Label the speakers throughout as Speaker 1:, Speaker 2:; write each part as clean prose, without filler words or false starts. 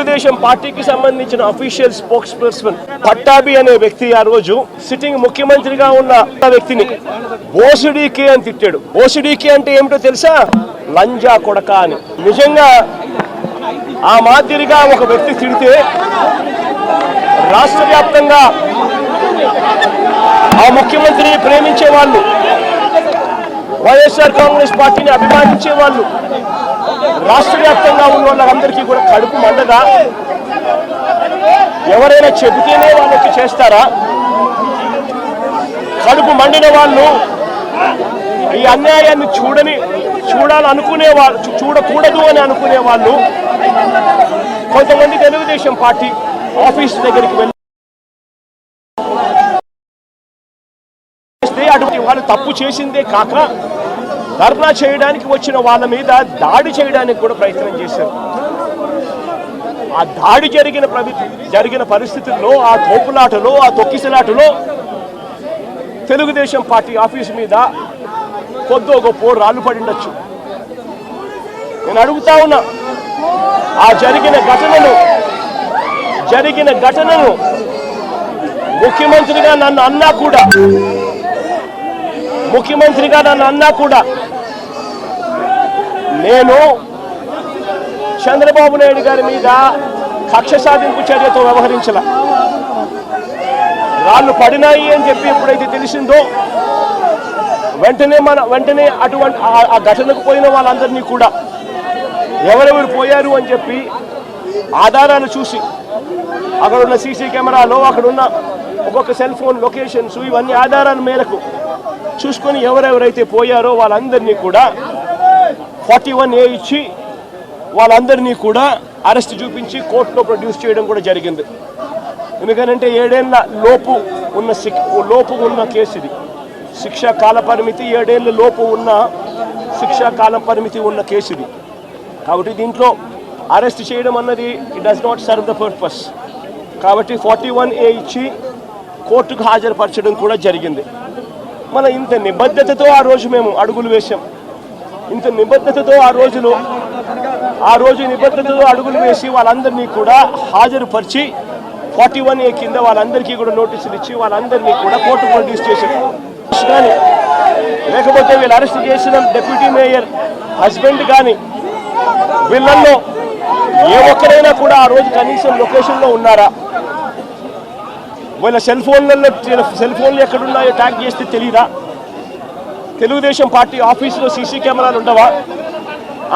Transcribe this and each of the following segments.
Speaker 1: తెలుగుదేశం పార్టీకి సంబంధించిన official spokes person Pattabhi అనే వ్యక్తి ఆ రోజు సిట్టింగ్ ముఖ్యమంత్రిగా ఉన్న వ్యక్తిని బోసిడీకి అని తిట్టాడు. బోసిడీకి అంటే ఏమిటో తెలుసా? లంజా కొడక అని. నిజంగా ఆ మాదిరిగా ఒక వ్యక్తి తిడితే రాష్ట్ర వ్యాప్తంగా ఆ ముఖ్యమంత్రిని ప్రేమించే వాళ్ళు, వైఎస్ఆర్ కాంగ్రెస్ పార్టీని అభిమానించే వాళ్ళు, రాష్ట్ర వ్యాప్తంగా ఉన్న వాళ్ళందరికీ కూడా కడుపు మండదా? ఎవరైనా చెబితేనే వాళ్ళకి చేస్తారా? కడుపు మండిన వాళ్ళు ఈ అన్యాయాన్ని చూడాలనుకునే వాళ్ళు, చూడకూడదు అని అనుకునే వాళ్ళు కొంతమంది తెలుగుదేశం పార్టీ ఆఫీస్ దగ్గరికి వెళ్ళి అటువంటి వాళ్ళు తప్పు చేసిందే కాక ధర్నా చేయడానికి వచ్చిన వాళ్ళ మీద దాడి చేయడానికి కూడా ప్రయత్నం చేశారు. ఆ దాడి జరిగిన పరిస్థితుల్లో, ఆ తోపులాటలో, ఆ తొక్కిసలాటలో తెలుగుదేశం పార్టీ ఆఫీసు మీద కొద్దో గొప్ప రాళ్ళు పడిండొచ్చు. నేను అడుగుతా ఉన్నా, ఆ జరిగిన ఘటనను ముఖ్యమంత్రిగా నన్ను అన్నా కూడా నేను చంద్రబాబు నాయుడు గారి మీద కక్ష సాధింపు చర్యతో వ్యవహరించాల. రాళ్ళు పడినాయి అని చెప్పి ఎప్పుడైతే తెలిసిందో వెంటనే అటువంటి ఆ ఘటనకు పోయిన వాళ్ళందరినీ కూడా ఎవరెవరు పోయారు అని చెప్పి ఆధారాలు చూసి, అక్కడున్న సీసీ కెమెరాలో, అక్కడున్న ఒక్కొక్క సెల్ ఫోన్ లొకేషన్స్, ఇవన్నీ ఆధారాల మేరకు చూసుకొని ఎవరెవరైతే పోయారో వాళ్ళందరినీ కూడా 41A ఇచ్చి వాళ్ళందరినీ కూడా అరెస్ట్ చూపించి కోర్టులో ప్రొడ్యూస్ చేయడం కూడా జరిగింది. ఎందుకంటే 7 ఏళ్ల లోపు ఉన్న కేసు ఇది. శిక్షా కాల పరిమితి 7 ఏళ్ల లోపు ఉన్న శిక్షా కాలం పరిమితి ఉన్న కేసు ఇది. కాబట్టి దీంట్లో అరెస్ట్ చేయడం అన్నది it does not serve the purpose. కాబట్టి 41A ఇచ్చి కోర్టుకు హాజరుపరచడం కూడా జరిగింది. మన ఇంత నిబద్ధతతో ఆ రోజు మేము అడుగులు వేశాం. ఇంత నిబద్ధతతో ఆ రోజు నిబద్ధతతో అడుగులు వేసి వాళ్ళందరినీ కూడా హాజరుపరిచి 41A కింద వాళ్ళందరికీ కూడా నోటీసులు ఇచ్చి వాళ్ళందరినీ కూడా కోర్టు ప్రొడ్యూస్ చేశారు. కానీ లేకపోతే వీళ్ళు అరెస్ట్ చేసిన డిప్యూటీ మేయర్ హస్బెండ్ కానీ వీళ్ళల్లో ఏ ఒక్కరైనా కూడా ఆ రోజు కనీసం లొకేషన్లో ఉన్నారా? వీళ్ళ సెల్ ఫోన్లు ఎక్కడున్నాయో ట్యాగ్ చేస్తే తెలియదా? తెలుగుదేశం పార్టీ ఆఫీసులో సీసీ కెమెరాలు ఉండవా?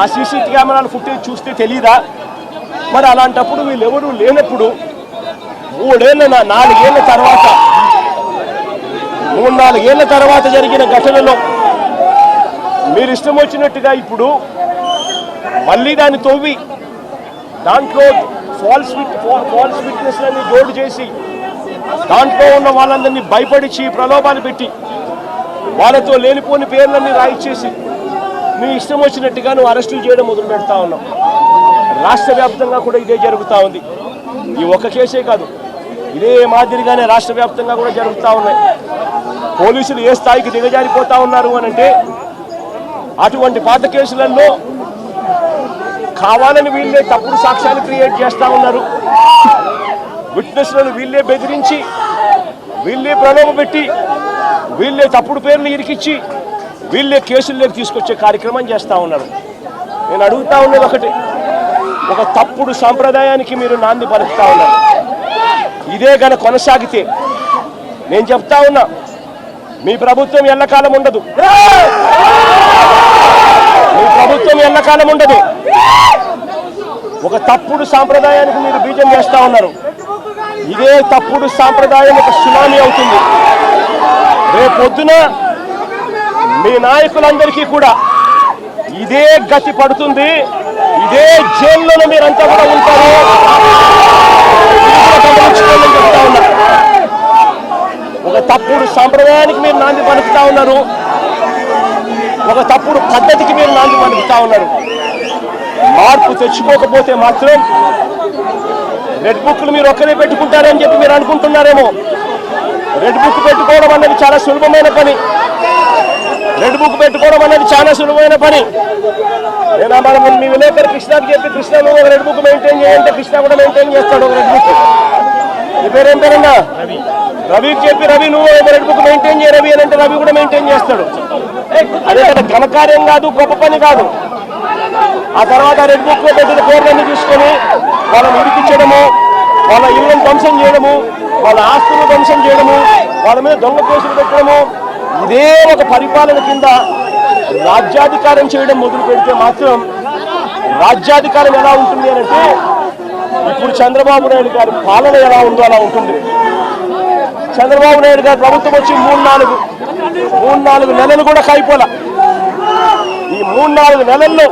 Speaker 1: ఆ సీసీ కెమెరాల ఫుటేజ్ చూస్తే తెలియదా? మరి అలాంటప్పుడు వీళ్ళెవరూ లేనప్పుడు 4 ఏళ్ల తర్వాత జరిగిన ఘటనలో మీరు ఇష్టం వచ్చినట్టుగా ఇప్పుడు మళ్ళీ దాన్ని తవ్వి దాంట్లో ఫాల్స్ విట్నెస్లని జోడు చేసి దాంట్లో ఉన్న వాళ్ళందరినీ భయపడిచి ప్రలోభాలు పెట్టి వాళ్ళతో లేనిపోని పేర్లన్నీ రాయిచ్చేసి మీ ఇష్టం వచ్చినట్టుగా నువ్వు అరెస్టులు చేయడం మొదలు పెడతా ఉన్నావు. రాష్ట్ర వ్యాప్తంగా కూడా ఇదే జరుగుతూ ఉంది. ఈ ఒక్క కేసే కాదు, ఇదే మాదిరిగానే రాష్ట్ర వ్యాప్తంగా కూడా జరుగుతూ ఉన్నాయి. పోలీసులు ఏ స్థాయికి దిగజారిపోతా ఉన్నారు అనంటే, అటువంటి పాత కేసులలో కావాలని వీళ్ళే తప్పుడు సాక్ష్యాలు క్రియేట్ చేస్తూ ఉన్నారు. విట్నెస్లను వీళ్ళే బెదిరించి, వీళ్ళే ప్రలోభపెట్టి, వీళ్ళే తప్పుడు పేర్లు ఇరికిచ్చి, వీళ్ళే కేసుల్లోకి తీసుకొచ్చే కార్యక్రమం చేస్తూ ఉన్నారు. నేను అడుగుతా ఉన్నది ఒకటి, ఒక తప్పుడు సాంప్రదాయానికి మీరు నాంది పలుకుతా ఉన్నారు. ఇదే గన కొనసాగితే నేను చెప్తా ఉన్నా, మీ ప్రభుత్వం ఎల్లకాలం ఉండదు. ఒక తప్పుడు సాంప్రదాయానికి మీరు బీజం వేస్తూ ఉన్నారు. ఇదే తప్పుడు సాంప్రదాయం ఒక సునామీ అవుతుంది. రేపొద్దున మీ నాయకులందరికీ కూడా ఇదే గతి పడుతుంది. ఇదే జైల్లోనే మీరంతా కూడా ఉంటారు. చెప్తా ఉన్నా, ఒక తప్పుడు సాంప్రదాయానికి మీరు నాంది పలుకుతా ఉన్నారు. ఒక తప్పుడు పద్ధతికి మీరు నాంది పలుకుతా ఉన్నారు. మార్పు తెచ్చుకోకపోతే మాత్రం రెడ్ బుక్లు మీరు ఒక్కరే పెట్టుకుంటారని చెప్పి మీరు అనుకుంటున్నారేమో. రెడ్ బుక్ పెట్టుకోవడం అన్నది చాలా సులభమైన పని. నేను మీ విలేకరు కృష్ణకి చెప్పి కృష్ణ నువ్వు ఒక రెడ్ బుక్ మెయింటైన్ చేయంటే కృష్ణ కూడా మెయింటైన్ చేస్తాడు ఒక రెడ్ బుక్. నీ పేరేం పేరన్నా? రవికి చెప్పి రవి నువ్వు ఒక రెడ్ బుక్ మెయింటైన్ చేయ రవి అని అంటే రవి కూడా మెయింటైన్ చేస్తాడు. అదే కదా ఘనకార్యం కాదు, గొప్ప పని కాదు. ఆ తర్వాత రెడ్ బుక్ లో పెట్టిన పేర్లన్నీ తీసుకొని వాళ్ళని ఇరికించడము, వాళ్ళ ఇళ్లను ధ్వంసం చేయడము, వాళ్ళ ఆస్తులు ధ్వంసం చేయడము, వాళ్ళ మీద దొంగ కేసులు పెట్టడము, ఇదే ఒక పరిపాలన కింద రాజ్యాధికారం చేయడం మొదలు పెడితే మాత్రం రాజ్యాధికారం ఎలా ఉంటుంది అని అంటే ఇప్పుడు చంద్రబాబు నాయుడు గారి పాలన ఎలా ఉందో అలా ఉంటుంది. చంద్రబాబు నాయుడు గారి ప్రభుత్వం వచ్చి 3-4 నెలలు కూడా కాయిపోలా. ఈ 3-4 నెలల్లో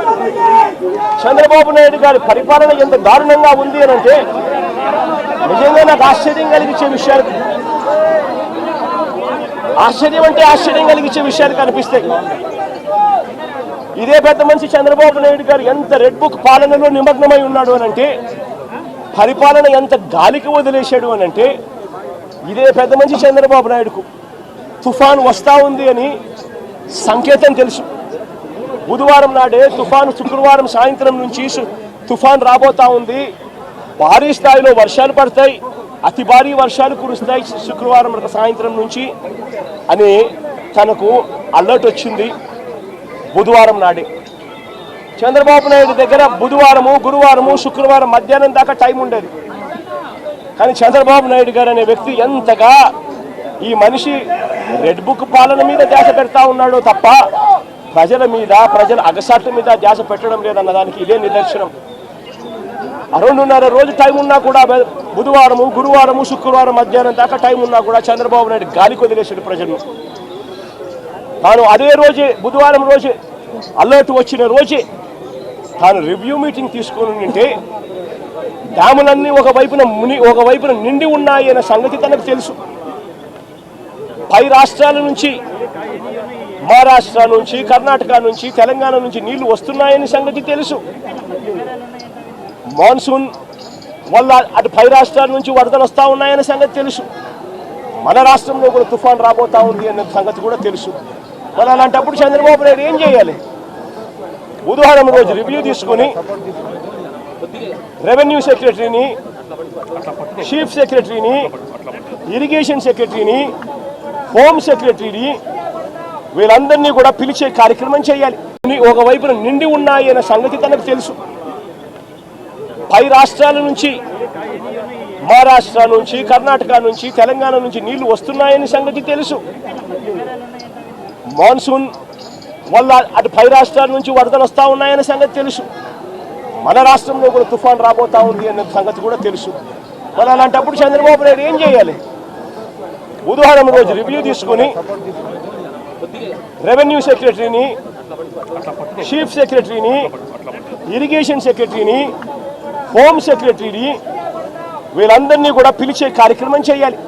Speaker 1: చంద్రబాబు నాయుడు గారి పరిపాలన ఎంత దారుణంగా ఉంది అని అంటే నిజంగా నాకు ఆశ్చర్యం కలిగించే విషయాలు, ఆశ్చర్యం కలిగించే విషయాలు కనిపిస్తాయి. ఇదే పెద్ద మనిషి చంద్రబాబు నాయుడు గారు ఎంత రెడ్ బుక్ పాలనలో నిమగ్నమై ఉన్నాడు అని అంటే, పరిపాలన ఎంత గాలికి వదిలేశాడు అని అంటే, ఇదే పెద్ద మనిషి చంద్రబాబు నాయుడుకు తుఫాను వస్తూ ఉంది అని సంకేతం తెలుసు. బుధవారం నాడే తుఫాను, శుక్రవారం సాయంత్రం నుంచి తుఫాను రాబోతా ఉంది, భారీ స్థాయిలో వర్షాలు పడతాయి, అతి భారీ వర్షాలు కురుస్తాయి శుక్రవారం సాయంత్రం నుంచి అని తనకు అలర్ట్ వచ్చింది బుధవారం నాడే. చంద్రబాబు నాయుడు దగ్గర బుధవారము, గురువారము, శుక్రవారం మధ్యాహ్నం దాకా టైం ఉండేది. కానీ చంద్రబాబు నాయుడు గారు అనే వ్యక్తి ఎంతగా ఈ మనిషి రెడ్ బుక్ పాలన మీద ధ్యాస పెడతా ఉన్నాడో తప్ప ప్రజల మీద, ప్రజల అగసాట్ల మీద ధ్యాస పెట్టడం లేదన్న దానికి ఇదే నిదర్శనం. 2.5 రోజు టైం ఉన్నా కూడా, బుధవారము, గురువారము, శుక్రవారం మధ్యాహ్నం దాకా టైం ఉన్నా కూడా చంద్రబాబు నాయుడు గాలికి వదిలేశాడు ప్రజలను. తాను అదే రోజే, బుధవారం రోజే అలర్ట్ వచ్చిన రోజే తాను రివ్యూ మీటింగ్ తీసుకుని ఉంటే డ్యాములన్నీ ఒకవైపున నిండి ఉన్నాయి అనే సంగతి తనకు తెలుసు. పై రాష్ట్రాల నుంచి, మహారాష్ట్ర నుంచి, కర్ణాటక నుంచి, తెలంగాణ నుంచి నీళ్లు వస్తున్నాయని సంగతి తెలుసు. మాన్సూన్ వల్ల అటు పై రాష్ట్రాల నుంచి వరదలు వస్తూ ఉన్నాయనే సంగతి తెలుసు. మన రాష్ట్రంలో కూడా తుఫాన్ రాబోతా ఉంది అనే సంగతి కూడా తెలుసు. మరి అలాంటప్పుడు చంద్రబాబు నాయుడు ఏం చేయాలి? బుధవారం రోజు రివ్యూ తీసుకుని రెవెన్యూ సెక్రటరీని, చీఫ్ సెక్రటరీని, ఇరిగేషన్ సెక్రటరీని, హోమ్ సెక్రటరీని వీళ్ళందరినీ కూడా పిలిచే కార్యక్రమం చేయాలి. ఒకవైపున నిండి ఉన్నాయి అనే సంగతి తనకు తెలుసు. పై రాష్ట్రాల నుంచి, మహారాష్ట్ర నుంచి, కర్ణాటక నుంచి, తెలంగాణ నుంచి నీళ్లు వస్తున్నాయని సంగతి తెలుసు. మాన్సూన్ వల్ల అటు పై రాష్ట్రాల నుంచి వరదలు వస్తూ ఉన్నాయనే సంగతి తెలుసు. మన రాష్ట్రంలో కూడా తుఫాన్ రాబోతా ఉంది అనే సంగతి కూడా తెలుసు. మరి అలాంటప్పుడు చంద్రబాబు నాయుడు ఏం చేయాలి? బుధవారం రోజు రివ్యూ తీసుకుని రెవెన్యూ సెక్రటరీని, చీఫ్ సెక్రటరీని, ఇరిగేషన్ సెక్రటరీని, హోమ్ సెక్రటరీని వీళ్ళందరినీ కూడా పిలిచే కార్యక్రమం చేయాలి.